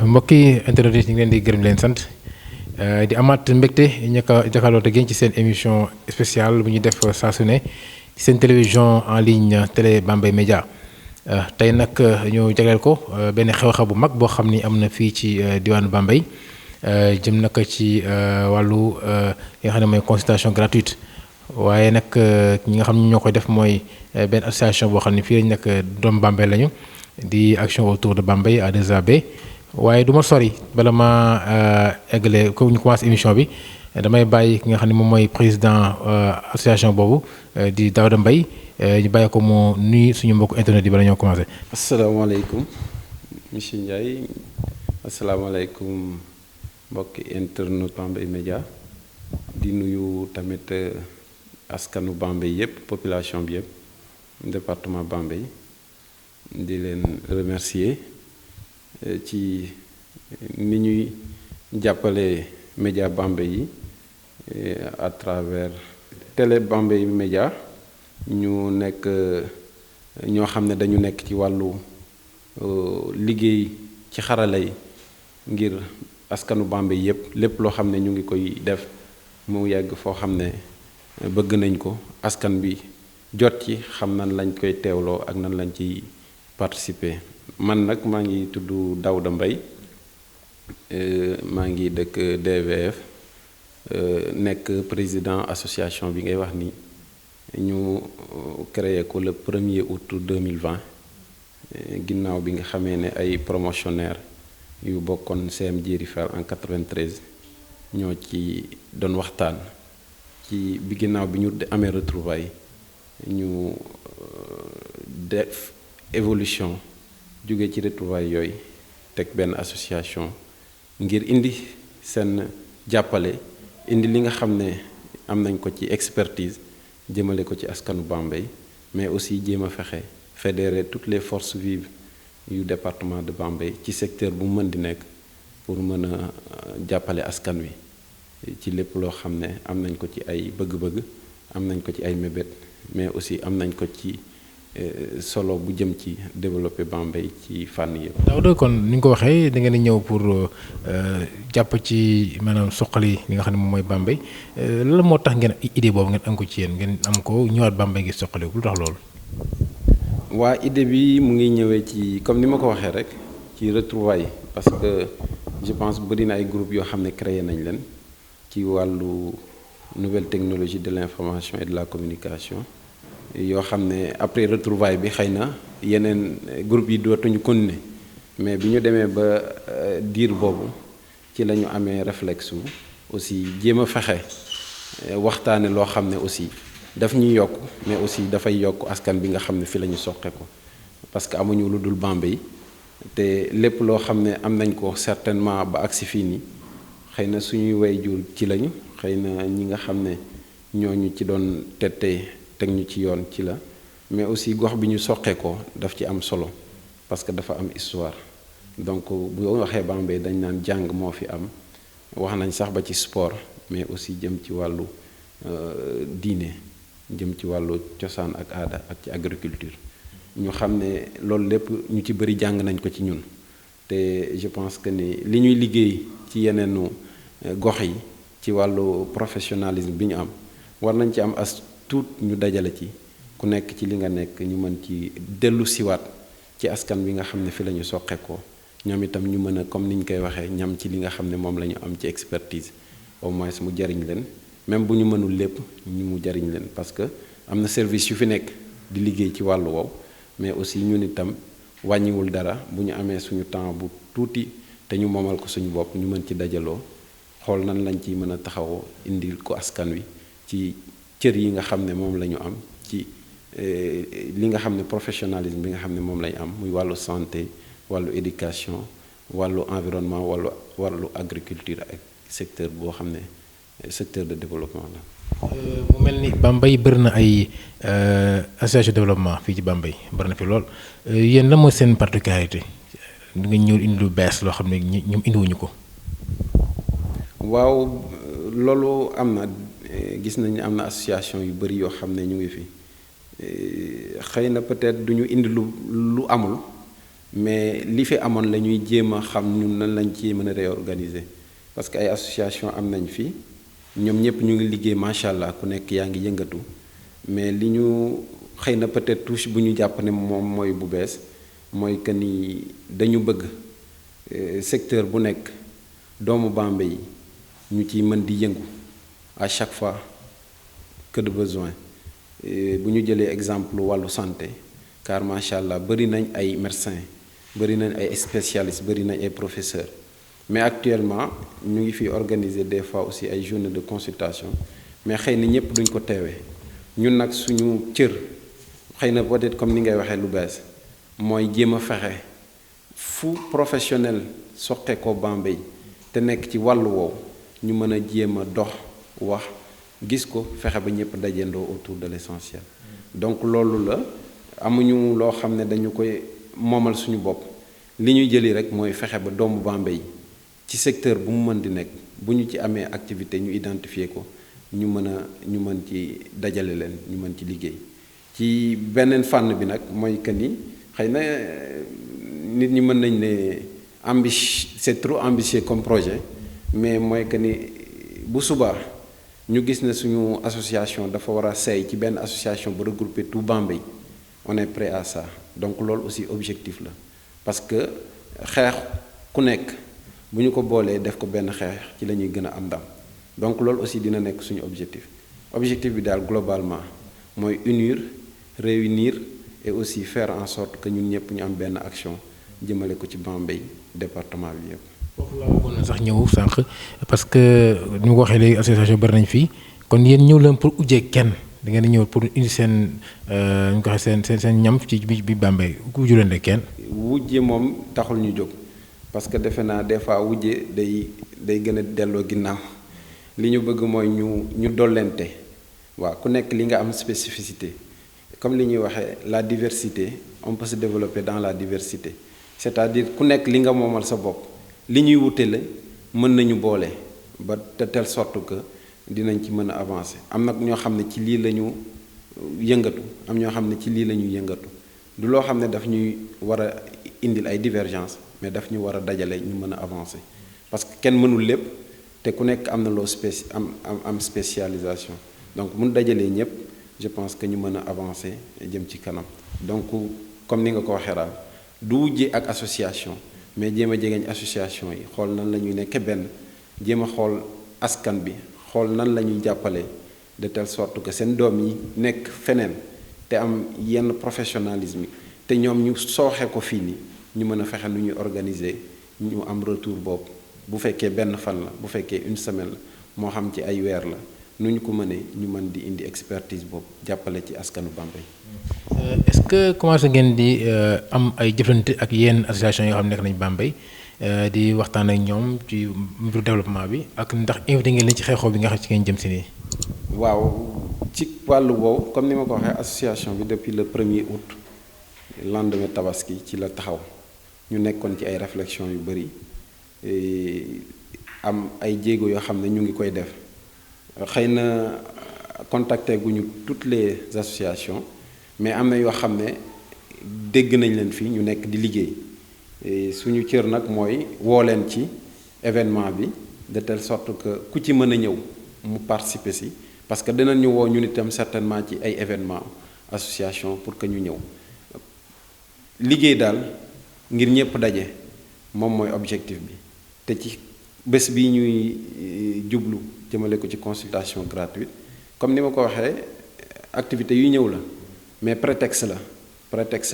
mbokki internet yi ñu ngi leen di gërëm leen sant di amaat mbégte ñu ko jàkkaarloo ak yéen ci seen émission spéciale bu ñu def saa su ne ci seen télévision en ligne télé Bambey Média tey nag ñu jagleel ko benn xew-xew bu mag boo xam ni am na fii ci diwaanu Bambey jëm nag ci wàllu li nga xam ne mooy consultation gratuite waaye nag ñi nga xam ne ñoo koy def mooy benn association boo xam ne fii lañ nag doom Bambey lañu di action autour de Bambey A2AB. waaye du ma sori bala ma eggale ko ñu commencé émission bi damay bàyyi ki nga xam ne moom mooy président association boobu di Daouda Mbaye ñu bàyyi ko mu nuyu suñu mbokku internet yi bala ñoo commencé. asalaamaaleykum monsieur Ndiaye asalaamaaleykum mbokki internet Bambey Média di nuyu tamit askanu Bambey yëpp population bi yëpp département Bambey di leen remercier. Ci ni ñuy jàppale média Bambey yi à travers télé Bambey Média ñu nekk ñoo xam ne dañu nekk ci wàllu liggéey ci xarala yi ngir askanu Bambey yépp lépp loo xam ne ñu ngi koy def mu yegg foo xam ne bëgg nañ ko askan bi jot ci xam nan lañ koy teewloo ak nan lañ ciy participer. Man nag maa ngi tudd Daouda Mbaye maa ngi dëkk DVF nekk président association bi ngay wax ni ñu créé ko le 1er août 2020 ginnaaw bi nga xamee ne ay promotionnaire yu bokkoon CM Djeri Fall en 93 ñoo ci doon waxtaan ci bi ginnaaw bi ñu amee retrouvailles ñu def évolution jóge ci retrouvailles yooyu teg benn association ngir indi seen jàppale indi li nga xam ne am nañ ko ci expertise jëmale ko ci askanu Bambey mais aussi jéem a fexe fédérer toutes les forces vives yu département de Bambey ci secteur bu mën di nekk pour mën a jàppale askan wi ci lépp loo xam ne am nañ ko ci ay bëgg-bëgg am nañ ko ci ay mébét mais aussi am nañ ko ci solo bu jëm ci développer Bambey ci fànn yëpp. Daouda kon ni nga ko waxee da ngeen di ñëw pour jàpp ci maanaam suqali li nga xam ne moom mooy Bambey lan moo tax ngeen idée boobu ngeen am ko ci yéen ngeen am ko ñëwaat Bambey ngi suqali lu tax loolu. waa idée bi mu ngi ñëwee ci comme ni ma ko waxee rek ci retrouvailles parce que je pense bëri na ay groupe yoo xam ne créé nañ leen ci wàllu nouvelle technologie de l'information et de la communication. yoo xam ne après retrouvaille bi xëy na yeneen groupe yi dootuñu continuer mais bi ñu demee ba diir boobu ci la ñu amee réflexe aussi jéem a fexe waxtaane loo xam ne aussi daf ñuy yokk mais aussi dafay yokk askan bi nga xam ne fi la ñu soqe ko parce que amuñu lu dul Bambey te lépp loo xam ne am nañ ko certainement ba agsi fii nii xëy na suñuy waajur ci lañu xëy na ñi nga xam ne ñooñu ci doon tette teg ñu ci yoon ci la mais aussi gox bi ñu soqee ko daf ci am solo parce que dafa am histoire donc bu waxee Bambey dañ naan jàng moo fi am wax nañ sax ba ci sport mais aussi jëm ci wàllu diine jëm ci wàllu cosaan ak aada ak ci agriculture ñu xam ne loolu lépp ñu ci bëri jàng nañ ko ci ñun te je pense que ni li ñuy liggéey ci yeneenu gox yi ci wàllu professionnalisme bi ñu am war nañ ci am as tuut ñu dajale ci ku nekk ci li nga nekk ñu mën ci dellu siwaat ci askan bi nga xam ne fi la ñu soqe ko ñoom itam ñu mën a comme ni ñu koy waxee ñam ci li nga xam ne moom la ñu am ci expertise au moins mu jariñ leen même bu ñu mënul lépp ñu mu jariñ leen parce que am na service yu fi nekk di liggéey ci wàllu woowu mais aussi ñun itam wàññiwul dara bu ñu amee suñu temps bu tuuti te ñu moomal ko suñu bopp ñu mën ci dajaloo xool nan lañ ciy mën a taxawoo indil ko askan wi ci cër yi nga xam ne moom la ñu am ci li nga xam ne professionnalisme bi nga xam ne moom la ñu am muy wàllu santé wàllu éducation wàllu environnement wàllu agriculture ak secteur boo xam ne secteur de développement la. mu mel ni Bambey bëri na ay association de développement fii ci Bambey bëri na fi lool yéen la mooy seen particularité du nga ñëw indi lu bees loo xam ne ñoom indiwuñu ko. waaw loolu am na. gis nañu am na association yu bëri yoo xam ne ñu ngi fi xëy na peut-être du ñu indi lu amul mais li fi amoon la ñuy jéem a xam ñun nan lañ ci mën a réorganiser parce que ay association am nañ fi ñoom ñëpp ñu ngi liggéey macha allah ku nekk yaa ngi yëngatu mais li ñu xëy na peut-être touche bu ñu jàpp ne moom mooy bu bees mooy que ni dañu bëgg secteur bu nekk doomu Bambey yi ñu ciy mën di yëngu à chaque fois que de besoin bu ñu jëlee exemple wàllu santé car macha allah bëri nañ ay médecins bëri nañ ay spécialistes bëri nañ ay professeurs mais actuellement ñu ngi fi organiser des fois aussi ay journées de consultation mais xëy na ñëpp duñ ko teewee ñun nag suñu cër xëy na peut-être comme ni ngay waxee lu bees mooy jéem a fexe fu professionnel soqe ko Bambey te nekk ci wàllu woowu ñu mën a jéem a dox wax gis ko fexe ba ñëpp dajendoo autour de l'essentiel donc loolu la amuñu loo xam ne dañu koy moomal suñu bopp li ñuy jëli rek mooy fexe ba doomu Bambey ci secteur bu mu mën di nekk bu ñu ci amee activité ñu identifier ko ñu mën ci dajale leen ñu mën ci liggéey ci beneen fànn bi nag mooy que ni xëy na nit ñi mën nañ ne c'est trop ambitieux comme projet mais mooy que ni bu subaa ñu gis ne suñu association dafa war a seey ci benn association bu regrouper tout Bambey on est prêt à ça donc loolu aussi objectif la parce que xeex ku nekk bu ñu ko boolee def ko benn xeex ci la ñuy gën a am ndam donc loolu aussi dina nekk suñu objectif bi daal globalement mooy unir réunir et aussi faire en sorte que ñun ñëpp ñu am benn action jëmale ko ci Bambey département bi yëpp. foofu laa bëggoon na sax ñëw sànq parce que ni ma ko waxee léegi association bari nañ fii kon yéen ñëw leen pour ujjee kenn da ngeen di ñëw pour indi seen ñu ko waxee seen ñam ci bi Bambey ku ujju leen de kenn. wujje moom taxul ñu jóg parce que defe naa des fois wujje day gën a delloo ginnaaw li ñu bëgg mooy ñu dollente waaw ku nekk li nga am spécificité comme li ñuy waxee la diversité on peut se développer dans la diversité c'est-à-dire ku nekk li nga moomal sa bopp li ñuy wutale mën nañu boole ba de telle sorte que dinañ ci mën a avancer am nag ñoo xam ne ci lii la ñu yëngatu am ñoo xam ne ci lii la ñuy yëngatu du loo xam ne daf ñuy war a indil ay divergence mais daf ñu war a dajale ñu mën a avancer parce que kenn mënul lépp te ku nekk am na loo am spécialisation donc mun dajalee ñëpp je pense que ñu mën a avancer jëm ci kanam donc comme ni nga ko waxee daal du wujje ak association mais jéem a jegeñ association yi xool nan la ñuy nekke benn jéem a xool askan bi xool nan la ñuy jàppale de telle sorte que seen doom yi nekk feneen te am yenn professionnalisme te ñoom ñu sooxe ko fii nii ñu mën a fexe nu ñuy organiser ñu am retour boobu bu fekkee benn fan la bu fekkee une semaine la moo xam ci ay weer la nu ñu ko mënee ñu mën di indi expertise boobu jàppale ci askanu Bambey. Est-ce que commencé ngeen di am ay jëflante ak yenn association yoo xam ne nekk nañu Bambey di waxtaan ak ñoom ci mbiru développement bi ak ndax invité ngeen leen ci xeexoo bi nga xam ci ngeen jëm si nii. waaw ci wàllu boobu comme ni ma ko waxee association bi depuis le 1er août lendemain tabaski ci la taxaw ñu nekkoon ci ay réflexion yu bëri am ay jéego yoo xam ne ñu ngi koy def xëy na contacté guñu toutes les associations mais am na yoo xam ne dégg nañ leen fii ñu nekk di liggéey suñu cër nag mooy woo leen ci événement bi de telle sorte que ku ci mën a ñëw mu participer si parce que dinañ ñu woo ñun itam certainement ci ay événement association pour que ñu ñëw liggéey daal ngir ñëpp daje moom mooy objectif bi te ci bés bi ñuy jublu jëmale ko ci consultation gratuite comme ni ma ko waxee activité yu ñëw la mais prétexte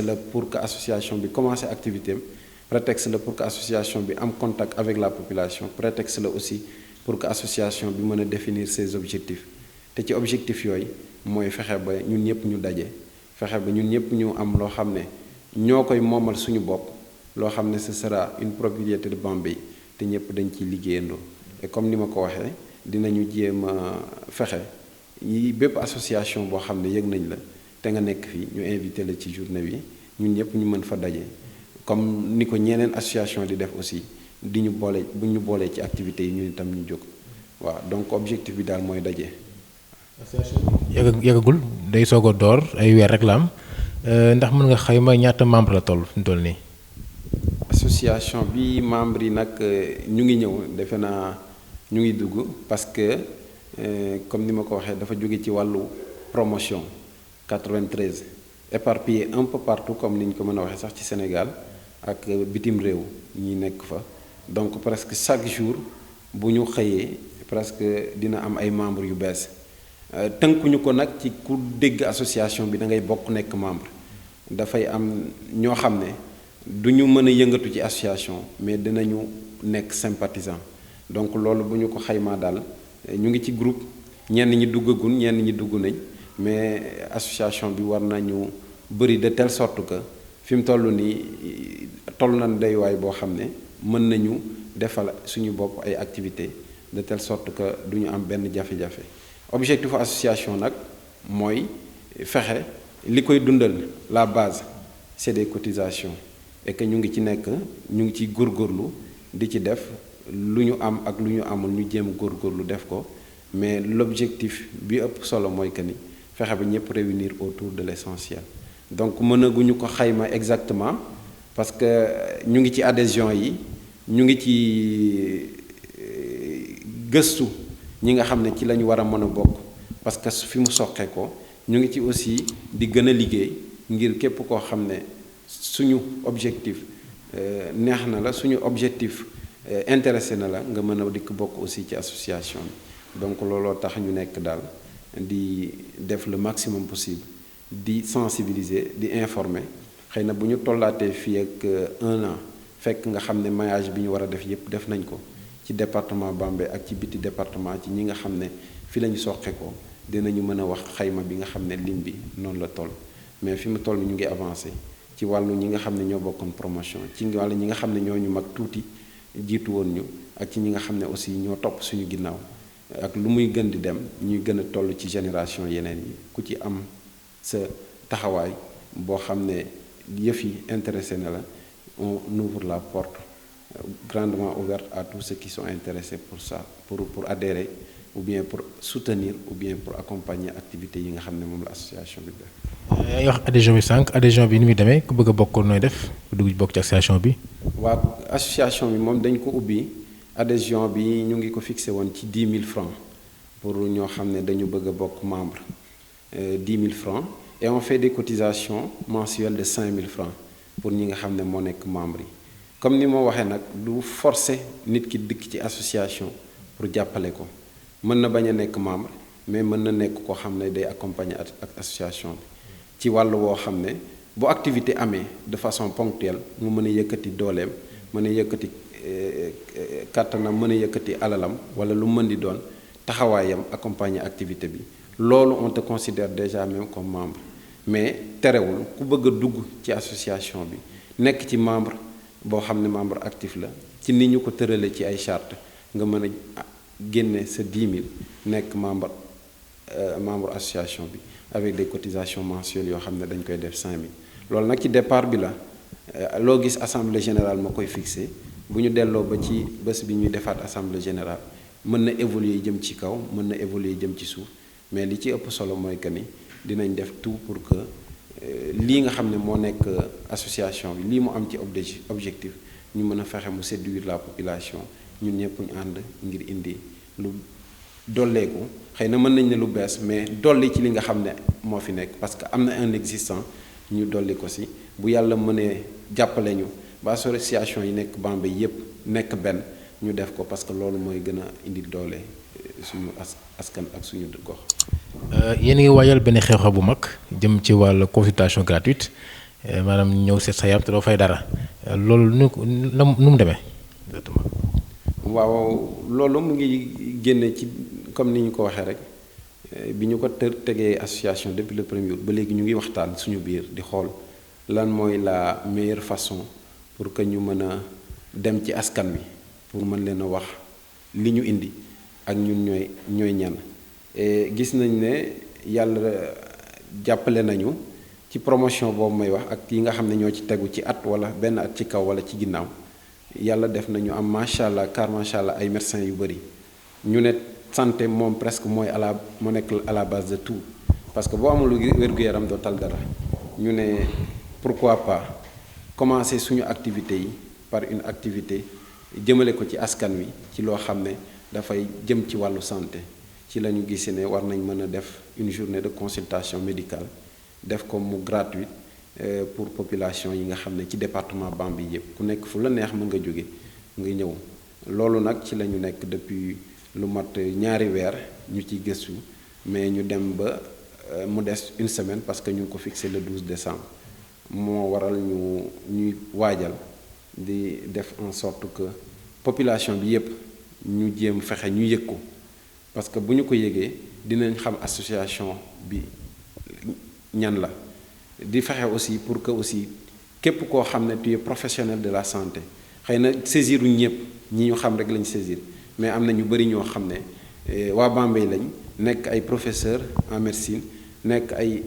la pour que association bi commencé activité am prétexte la pour que association bi am contact avec la population prétexte la aussi pour que association bi mën a définir ses objectifs te ci objectifs yooyu mooy fexe ba ñun ñëpp ñu daje fexe ba ñun ñëpp ñu am loo xam ne ñoo koy moomal suñu bopp loo xam ne ce sera une propriété de Bambey te ñëpp dañ ciy liggéeyandoo et comme ni ma ko waxee dinañu jéem a fexe yi bépp association boo xam ne yëg nañ la te nga nekk fii ñu invité la ci journée bi ñun ñëpp ñu mën fa daje comme ni ko ñeneen association di def aussi di ñu boole bu ñu boolee ci activités yi ñun itam ñu jóg waaw donc objectif bi daal mooy daje. association yàggagul day soog a door ay weer rek la am ndax mën nga xayma ñaata membre la toll fi mu toll nii. association bi membre yi nag ñu ngi ñëw defe naa ñu ngi dugg parce que comme ni ma ko waxee dafa jóge ci wàllu promotion 93 éparpillé un peu partout comme ni ñu ko mën a waxee sax ci Sénégal ak bitim réew ñi nekk fa donc presque chaque jour bu ñu xëyee presque dina am ay membres yu bees tënkuñu ko nag ci ku dégg association bi da ngay bokk nekk membre dafay am ñoo xam ne du ñu mën a yëngatu ci association mais dinañu nekk sympathisant donc loolu bu ñu ko xaymaa daal ñu ngi ci groupe ñenn ñi duggagun ñenn ñi dugg nañ mais association bi war nañu bëri de telle sorte que fi mu toll nii toll nañ daywaay boo xam ne mën nañu defal suñu bopp ay activités de telle sorte que du ñu am benn jafe-jafe objectif association nag mooy fexe li koy dundal la base c'est des cotisations et que ñu ngi ci nekk ñu ngi ci góorgóorlu di ci def lu ñu am ak lu ñu amul ñu jéem góorgóorlu def ko mais l'objectif bi ëpp solo mooy que ni fexe ba ñëpp réunir autour de l'essentiel donc mënaguñu ko xayma exactement parce que ñu ngi ci adhésion yi ñu ngi ci gëstu ñi nga xam ne ci la ñu war a mën a bokk parce que fi mu soqee ko ñu ngi ci aussi di gën a liggéey ngir képp koo xam ne suñu objectif neex na la suñu objectif intéressé na la nga mën a dikk bokk aussi ci association bi donc looloo tax ñu nekk daal di def le maximum possible di sensibiliser di informer xëy na bu ñu tollaatee fii ak 1 an fekk nga xam ne maillage bi ñu war a def yépp def nañ ko ci département Bambey ak ci biti département ci ñi nga xam ne fi la ñu soqe ko dinañu mën a wax xayma bi nga xam ne lim bi noonu la toll mais fi mu toll ñu ngi avancé ci wàllu ñi nga xam ne ñoo bokkoon promotion ci wàllu ñi nga xam ne ñoo ñu mag tuuti jiitu woon ñu ak ci ñi nga xam ne aussi ñoo topp suñu ginnaaw ak lu muy gën di dem ñuy gën a toll ci génération yeneen yi ku ci am sa taxawaay boo xam ne yëf yi intéressé na la on ouvre la porte grandement ouverte à tous ceux qui sont intéressés pour ça pour adhérer ou bien pour soutenir ou bien pour accompagner activités yi nga xam ne moom la association bi def. yaa ngi wax adhésion bi sànq adhésion bi ni muy demee ku bëgg a bokk nooy def ku dugg bokk ci association bi. waaw association bi moom dañ ko ubbi adhésion bi ñu ngi ko fixé woon ci 10 000 francs pour ñoo xam ne dañu bëgg a bokk membre 10 000 francs et on fait des cotisations mensuelles de 5 000 francs pour ñi nga xam ne moo nekk membre yi comme ni ma waxee nag du forcer nit ki dëkk ci association pour jàppale ko mën na bañ a nekk membre mais mën na nekk koo xam ne day accompagner ak association bi ci wàllu woo xam ne bu activité amee de façon ponctuelle mu mën a yëkkati dooleem mën a yëkkati kàttanam mën a yëkkati alalam wala lu mën di doon taxawaayam accompagner activité bi loolu on te considère déjà même comme membre mais terewul ku bëgg a dugg ci association bi nekk ci membre boo xam ne membre actif la ci ni ñu ko tëralee ci ay charte nga mën a génne sa 10 000 nekk membre association bi avec des cotisations mensuelles yoo xam ne dañ koy def 5 000 loolu nag ci départ bi la loo gis assemblée générale moo koy fixé bu ñu delloo ba ci bés bi ñuy defaat assemblée générale mën na évoluer jëm ci kaw mën na évoluer jëm ci suuf mais li ci ëpp solo mooy que ni dinañ def tout pour que lii nga xam ne moo nekk association bi lii mu am ci objectif ñu mën a fexe mu séduire la population ñun ñëpp ñu ànd ngir indi lu dolleeku xëy na mën nañ ne lu bees mais dolli ci li nga xam ne moo fi nekk parce que am na un existant ñu dolli ko si bu yàlla mënee jàppale ñu ba association yi nekk Bambey yépp nekk benn ñu def ko parce que loolu mooy gën a indi doole suñu askan ak suñu gox. yéen ngi waajal benn xew-xew bu mag jëm ci wàllu consultation gratuite maanaam ñëw seet sa yaram te doo fay dara loolu nu mu demee exactement. waaw loolu mu ngi génne ci comme ni ñu ko waxee rek bi ñu ko tegee association depuis le premier jour ba léegi ñu ngi waxtaan suñu biir di xool lan mooy la meilleure façon pour que ñu mën a dem ci askan wi pour mën leen a wax li ñu indi ak ñun ñooy ñan et gis nañ ne yàlla jàppale nañu ci promotion boobu may wax ak yi nga xam ne ñoo ci tegu ci at wala benn at ci kaw wala ci ginnaaw yàlla def nañu am macha allah car macha allah ay médecins yu bëri ñu ne santé moom presque mooy moo nekk à la base de tout parce que boo amul wér-gu-yaram doo tal dara ñu ne pourquoi pas commencer suñu activité yi par une activité jëmale ko ci askan wi ci loo xam ne dafay jëm ci wàllu santé ci la ñu gisee ne war nañ mën a def une journée de consultation médicale def ko mu gratuite pour population yi nga xam ne ci département Bambey yëpp ku nekk fu la neex mën nga jóge nga ñëw loolu nag ci la ñu nekk depuis lu mat ñaari weer ñu ci gëstu mais ñu dem ba mu des une semaine parce que ñu ngi ko fixé le 12 décembre moo waral ñuy waajal di def en sorte que population bi yépp ñu jéem fexe ñu yëg ko parce que bu ñu ko yëgee dinañ xam association bi ñan la di fexe aussi pour que aussi képp koo xam ne tu es professionnel de la santé xëy na saisiruñ ñëpp ñi ñu xam rek lañ saisir mais am na ñu bari ñoo xam ne waa Bambey lañ nekk ay professeurs en médecine nekk ay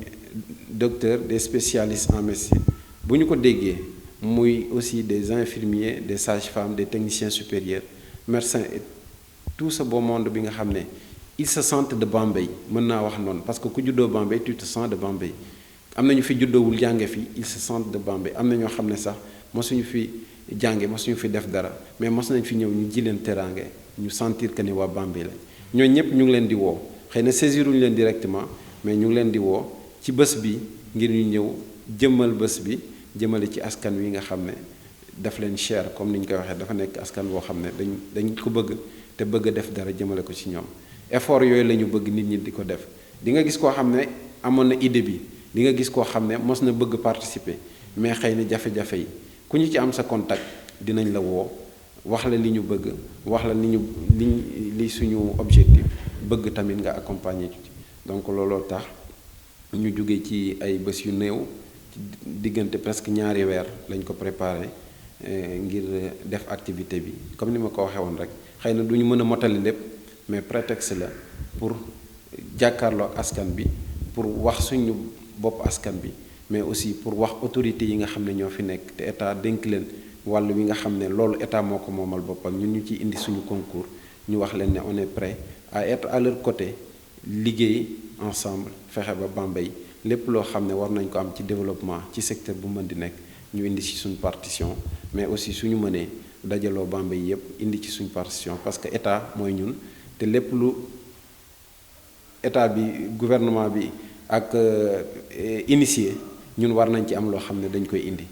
docteurs des spécialistes en médecine bu ñu ko déggee muy aussi des infirmiers des sages-femmes des techniciens supérieurs médecins et tout ce beau monde bi nga xam ne ils se sentent de Bambey mën naa wax noonu parce que ku juddoo Bambey tu te sens de Bambey am na ñu fi juddoowul jànge fi ils se sentent de Bambey am na ñoo xam ne sax mosuñu fi jànge mosuñu fi def dara mais mos nañ fi ñëw ñu ji leen teraange ñu sentir que ni waa Bambey lañ ñooñu ñëpp ñu ngi leen di woo xëy na saisiruñu leen directement mais ñu ngi leen di woo ci bés bi ngir ñu ñëw jëmmal bés bi jëmale ci askan wi nga xam ne daf leen cher comme ni ñu koy waxee dafa nekk askan boo xam ne dañ ko bëgg te bëgg a def dara jëmale ko ci ñoom effort yooyu la ñu bëgg nit ñi di ko def di nga gis koo xam ne amoon na idée bi di nga gis koo xam ne mos na bëgg participer mais xëy na jafe-jafe yi ku ñu ci am sa contact dinañ la woo wax la li ñu bëgg wax la li suñu objectif bëgg tamit nga accompagner ci donc looloo tax ñu jóge ci ay bés yu néew ci diggante presque ñaari weer lañ ko préparé ngir def activité bi comme ni ma ko waxee woon rek xëy na du ñu mën a motali lépp mais prétexte la pour jàkkaarloo ak askan bi pour wax suñu bopp askan bi mais aussi pour wax autorités yi nga xam ne ñoo fi nekk te état dénk leen wàll wi nga xam ne loolu état moo ko moomal boppam ñun ñu ciy indi suñu concours ñu wax leen ne on est prêt à être à leur côté liggéey ensemble fexe ba Bambey lépp loo xam ne war nañ ko am ci développement ci secteur bu mën di nekk ñu indi ci suñu partition mais aussi suñu mënee dajaloo Bambey yépp indi ci suñu partition parce que état mooy ñun te lépp lu état bi gouvernement bi ak initié ñun war nañ ci am loo xam ne dañ koy indi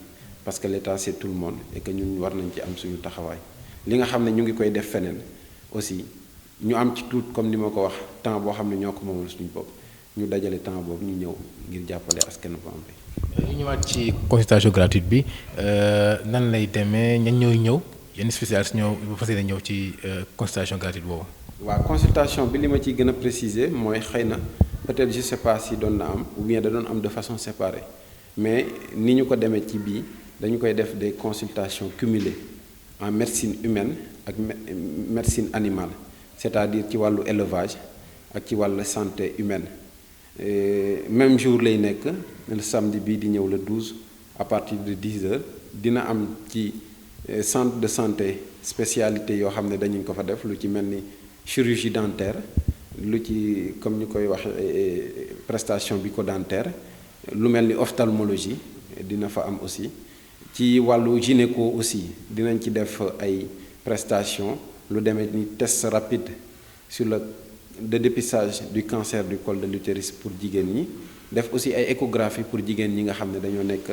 parce que l'état c'est tout le monde et que ñun war nañ ci am suñu taxawaay li nga xam ne ñu ngi koy def feneen aussi ñu am ci tuut comme ni ma ko wax temps boo xam ne ñoo ko moomal suñu bopp ñu dajale temps boobu ñu ñëw ngir jàppale askanu Bambey. ñu ñëwaat ci consultation gratuite bi nan lay demee ñan ñooy ñëw yenn spécialistes ñoo bu fas yéene ñëw ci consultation gratuite boobu. waaw consultation bi li ma ciy gën a préciser mooy xëy na peut-être je sais pas si doon na am ou bien da doon am de façon séparée mais ni ñu ko demee ci bii dañu koy def des consultations cumulées en médecine humaine ak médecine animale c'est-à-dire ci wàllu élevage ak ci wàllu santé humaine même jour lay nekk le samedi bii di ñëw le 12 à partir de 10 heures dina am ci centre de santé spécialité yoo xam ne dañu ko fa def lu ci mel ni chirurgie dentaire lu ci comme ñu koy wax prestation bucco-dentaire lu mel ni ophtalmologie dina fa am aussi ci wàllu gynéco aussi dinañ ci def ay prestations lu demee ni test rapide sur le dépistage du cancer du col de l'utérus pour jigéen ñi def aussi ay échographie pour jigéen ñi nga xam ne dañoo nekk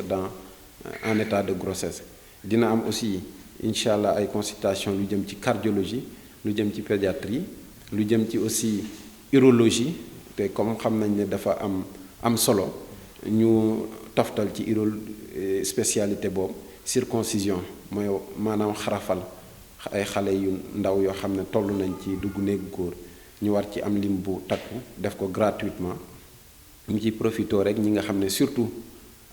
en état de grossesse dina am aussi incha allah ay consultations lu jëm ci cardiologie lu jëm ci pédiatrie lu jëm ci aussi urologie te comme xam nañ ne dafa am solo ñu toftal ci spécialité boobu circoncision mooy maanaam xarafal ay xale yu ndaw yoo xam ne toll nañ ci dugg néegu góor ñu war ci am lim bu takku def ko gratuitement ñu ci profité rek ñi nga xam ne surtout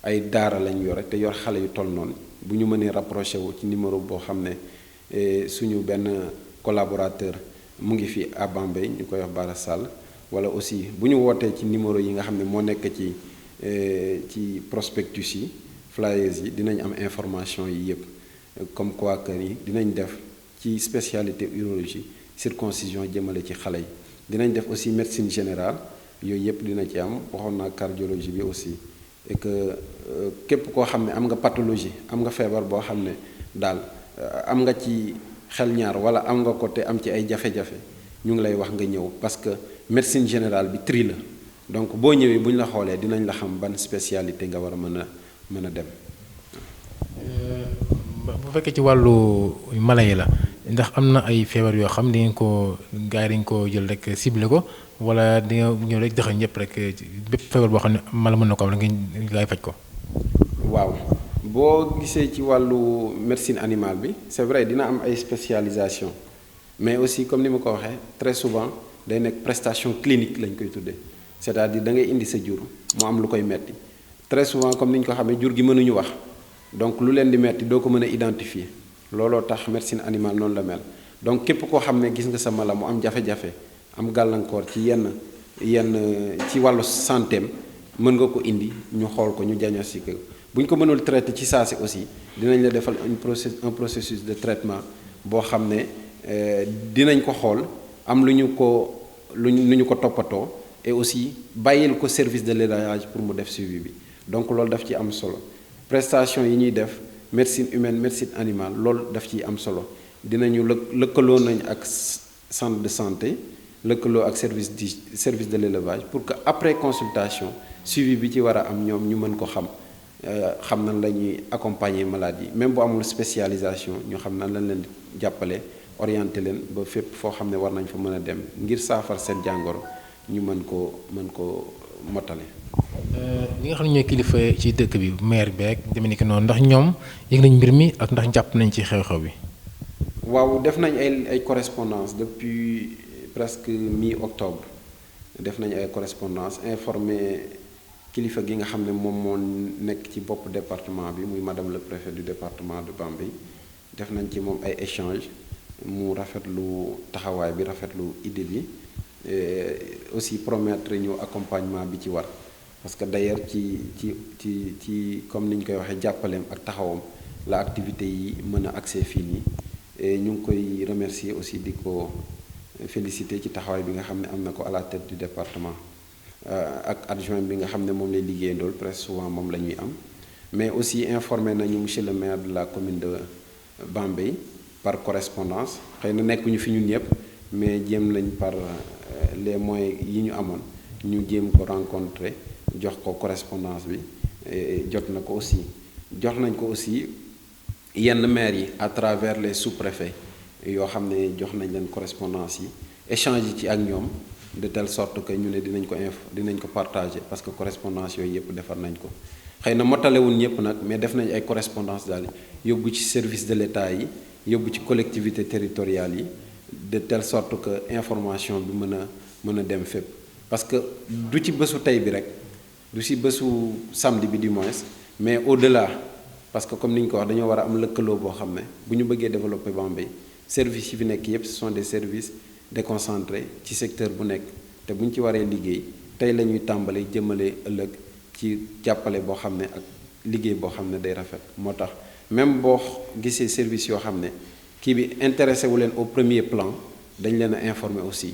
ay daara lañ yore te yor xale yu toll noonu bu ñu mënee rapproché wu ci numéro boo xam ne suñu benn collaborateur mu ngi fi à Bambey ñu koy wax Bara Sall wala aussi bu ñu wootee ci numéro yi nga xam ne moo nekk ci prospectus yi flyers yi dinañ am information yi yépp comme quoi que ni dinañ def ci spécialité urologie circoncision jëmale ci xale yi dinañ def aussi médecine générale yooyu yépp dina ci am waxoon naa cardiologie bi aussi et que képp koo xam ne am nga pathologie am nga feebar boo xam ne daal am nga ci xel ñaar wala am nga ko te am ci ay jafe-jafe ñu ngi lay wax nga ñëw parce que médecine générale bi tri la donc boo ñëwee bu ñu la xoolee dinañ la xam ban spécialité nga war a mën a dem. bu fekkee ci wàllu mala yi la ndax am na ay feebar yoo xam di ngeen ko gars yi dañ ko jël rek ciblé ko wala di nga ñëw rek joxe ñëpp rek bépp feebar boo xam ne mala mën na ko am da ngeen gaay faj ko. waaw boo gisee ci wàllu médecine animale bi c'est vrai dina am ay spécialisation mais aussi comme ni ma ko waxee très souvent day nekk prestation clinique lañ koy tuddee c'est-à-dire da ngay indi sa jur mu am lu koy metti très souvent comme ni ñu ko xamee jur gi mënuñu wax donc lu leen di metti doo ko mën a identifier looloo tax médecine animale noonu la mel donc képp koo xam ne gis nga sa mala mu am jafe-jafe am gàllankoor ci yenn ci wàllu santéem mën nga ko indi ñu xool ko ñu diagnostiqué ko bu ñu ko mënul traité ci saa si aussi dinañ la defal un processus de traitement boo xam ne dinañ ko xool am lu ñu ko toppatoo et aussi bàyyil ko service de l'élevage pour mu def suivi bi donc loolu daf ci am solo prestation yi ñuy def médecine humaine médecine animale loolu daf ciy am solo dinañu lëkkaloo nañ ak centre de santé lëkkaloo ak service de l'élevage pour que après consultation suivi bi ci war a am ñoom ñu mën ko xam nan la ñuy accompagner malade yi même bu amul spécialisation ñu xam nan lañ leen di jàppale orienté leen ba fépp foo xam ne war nañ fa mën a dem ngir saafar seen jàngoro ñu mën ko motale. ñi nga xam ne ñooy kilifa ci dëkk bi maire beeg demee ni ki noonu ndax ñoom yëg nañ mbir mi ak ndax jàpp nañ ci xew-xew bi. waaw def nañ ay correspondance depuis presque mi-octobre def nañ ay correspondance informé kilifa gi nga xam ne moom moo nekk ci bopp département bi muy madame le préfet du département de Bambey def nañ ci moom ay échange mu rafetlu taxawaay bi rafetlu idée bi aussi promettre ñu accompagnement bi ci war parce que d'ailleurs ci comme ni ñu koy waxee jàppaleem ak taxawam la activité yi mën a accès fii nii et ñu ngi koy remercier aussi di ko féliciter ci taxawaay bi nga xam ne am na ko à la tête du département ak adjoint bi nga xam ne moom lay liggéeyandool presque souvent moom la ñuy am mais aussi informé nañu monsieur le maire de la commune de Bambey par correspondance xëy na nekkuñu fi ñun ñëpp mais jéem nañ par les moyens yi ñu amoon ñu jéem ko rencontrer jox ko correspondance bi jot na ko aussi jox nañ ko aussi yenn maires yi à travers les sous-préfets yoo xam ne jox nañ leen correspondance yi échange yi ci ak ñoom de telle sorte que ñu ne dinañ ko partager parce que correspondance yooyu yëpp defar nañ ko xëy na motalewul ñëpp nag mais def nañ ay correspondance daal yóbbu ci service de l'État yi yóbbu ci collectivité territoriale yi de telle sorte que information bi mën a dem fépp parce que du ci bésu tey bi rek du ci bésu samedi bi du moins mais au-delà parce que comme ni ñu ko wax dañoo war a am lëkkaloo boo xam ne bu ñu bëggee développer Bambey services yi fi nekk yépp ce sont des services déconcentrés ci secteur bu nekk te bu ñu ci waree liggéey tey la ñuy tàmbali jëmale ëllëg ci jàppale boo xam ne ak liggéey boo xam ne day rafet moo tax même boo gisee service yoo xam ne kii bi intéressé wu leen au premier plan dañ leen a informer aussi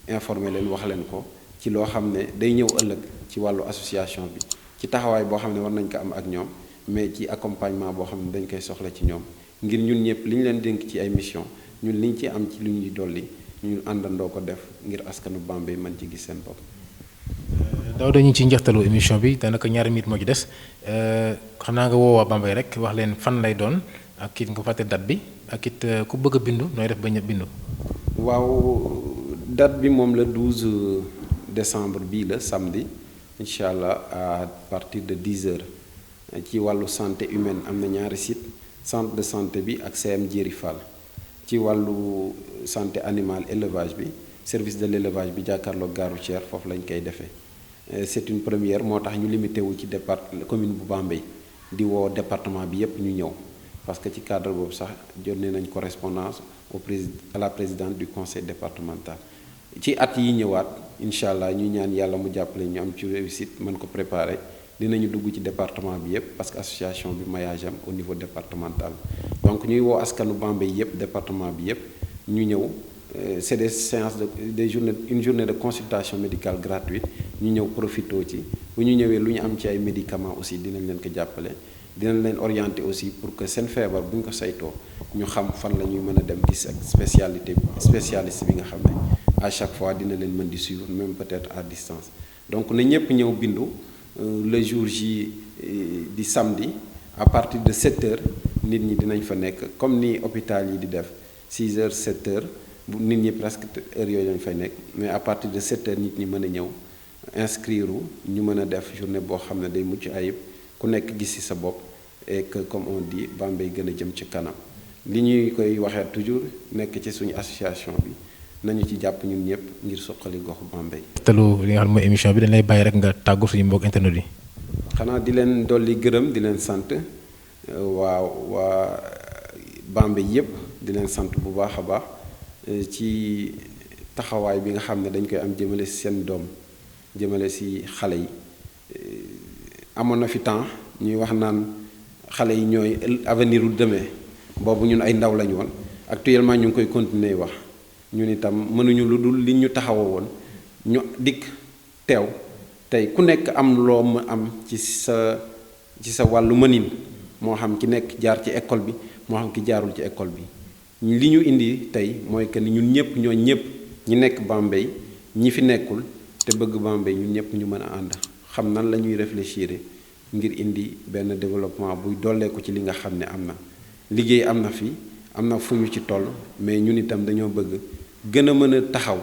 informer leen wax leen ko ci loo xam ne day ñëw ëllëg ci wàllu association bi ci taxawaay boo xam ne war nañ ko am ak ñoom mais ci accompagnement boo xam ne dañ koy soxla ci ñoom ngir ñun ñëpp li ñu leen dénk ci ay mission ñun liñ ci am ci lu ñuy dolli ñu àndandoo ko def ngir askanu Bambey mën ci gis seen bopp. daaw dañu ci njeextalu émission bi daanaka ñaari minute moo ci des xam naa nga woowaa Bambey rek wax leen fan lay doon ak it nga fàtte date bi ak it ku bëgg a bindu nooy def bañ a bindu. waaw date bi moom le 12 décembre bii la samedi incha allah à partir de 10 heures ci wàllu santé humaine am na ñaari site centre de santé bi ak CM Djeri Fall ci wàllu santé animale élevage bi service de l'élevage bi jàkkaarloog gare routière foofu lañ koy defee c'est une première moo tax ñu limité wu ci commune bu Bambey di woo département bi yépp ñu ñëw parce que ci cadre boobu sax jotee nañ correspondance à la présidente du conseil départemental ci at yi ñëwaat incha allah ñu ñaan yàlla mu jàppale ñu am ci réussite mën ko préparer dinañu dugg ci département bi yépp parce que association bi maillage am au niveau départemental donc ñuy woo askanu Bambey yépp département bi yépp ñu ñëw c'est des séances une journée de consultation médicale gratuite ñu ñëw profitoo ci bu ñu ñëwee lu ñu am ci ay médicaments aussi dinañ leen ko jàppale dinañ leen orienter aussi pour que seen feebar bu ñu ko saytoo ñu xam fan la ñuy mën a dem gis ak spécialiste bi nga xam ne à chaque fois dina leen mën di suivre même peut-être à distance donc na ñëpp ñëw bindu le jour J di samedi à partir de 7 heures nit ñi dinañ fa nekk comme ni hôpital yi di def 6 heures 7 heures nit ñi presque heure yooyu lañ fay nekk mais à partir de 7 heures nit ñi mën a ñëw inscrire ñu mën a def journée boo xam ne day mucc ayib ku nekk gis ci sa bopp et que comme on dit Bambey gën a jëm ci kanam li ñuy koy waxee toujours nekk ci suñu association bi nañu ci jàpp ñun ñëpp ngir suqali goxu Bambey. telu li nga xam mooy émission bi dañ lay bàyyi rek nga tàggu suñu mbokk internet yi. xanaa di leen dolli gërëm di leen sant waa Bambey yëpp di leen sant bu baax a baax ci taxawaay bi nga xam ne dañ koy am jëmale ci seen doom jëmale ci xale yi amoon na fi temps ñuy wax naan xale yi ñooy avenir u demain boobu ñun ay ndaw lañu woon actuellement ñu ngi koy continuer wax ñun itam mënuñu lu dul li ñu taxawoo woon ñu dikk teew tey ku nekk am loo mu am ci sa wàllu mënin moo xam ki nekk jaar ci école bi moo xam ki jaarul ci école bi li ñu indi tey mooy que ni ñun ñëpp ñëpp ñi nekk Bambey ñi fi nekkul te bëgg Bambey ñun ñëpp ñu mën a ànd xam nan la ñuy réfléchir ngir indi benn développement buy dolleeku ci li nga xam ne am na liggéey am na fi am na fu ñu ci toll mais ñun itam dañoo bëgg gën a mën a taxaw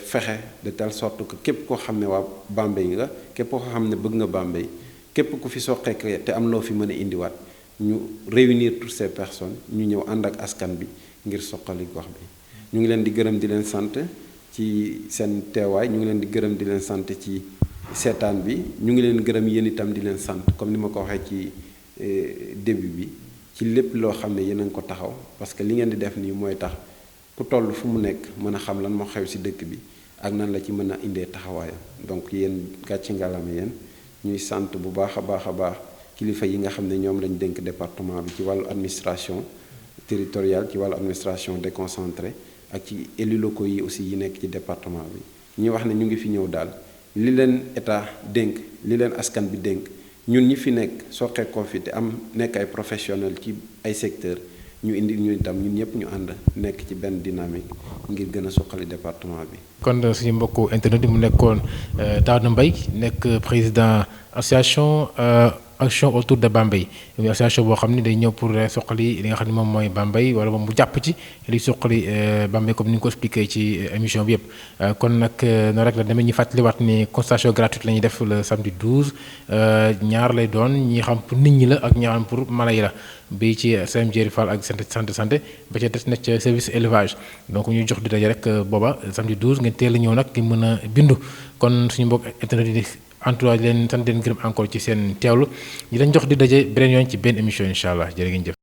fexe de telle sorte que képp koo xam ne waa Bambey nga képp koo xam ne bëgg nga Bambey képp ku fi soqeekee te am loo fi mën a indiwaat ñu réunir toutes ces personnes ñu ñëw ànd ak askan bi ngir soqali gox bi ñu ngi leen di gërëm di leen sant ci seen teewaay ñu ngi leen di gërëm di leen sant ci seetaan bi ñu ngi leen gërëm yéen itam di leen sant comme ni ma ko waxee ci début bi ci lépp loo xam ne yéen a ngi ko taxaw parce que li ngeen di def nii mooy tax ku toll fu mu nekk mën a xam lan moo xew ci dëkk bi ak nan la ci mën a indee taxawaayam donc yéen gàcci ngalama yéen ñuy sant bu baax a baax kilifa yi nga xam ne ñoom lañ dénk département bi ci wàllu administration territoriale ci wàllu administration déconcentrée ak ci élus locaux yi aussi yi nekk ci département bi ñuy wax ne ñu ngi fi ñëw daal li leen état dénk li leen askan bi dénk ñun ñi fi nekk soqeekoo fi te am nekk ay professionnel ci ay secteur ñu indi ñu itam ñun ñëpp ñu ànd nekk ci benn dynamique ngir gën a suqali département bi. kon suñu mbokku internet yi mu nekkoon Daouda Mbaye nekk président association action autour de Bambey muy association boo xam ne day ñëw pour suqali li nga xam ne moom mooy Bambey wala moom mu jàpp ci li suqali Bambey comme ni nga ko expliqué ci émission bi yëpp kon nag noonu rek la demee ñu fàttaliwaat ni consultation gratuite la ñuy def le samedi 12 ñaar lay doon ñi xam pour nit ñi la ak ñi xam pour mala yi la bi ci CM Jéeri Fall ak santé ba ca des nekk ca service élevage donc ñu jox di daje rek booba samedi 12 ngeen teel a ñëw nag di mën a bindu kon suñu mbokk internet yi entourage leen sant leen gërëm encore ci seen teewlu ñi leen jox di daje beneen yoon ci benn émission incha allah jërë ngeen jëf.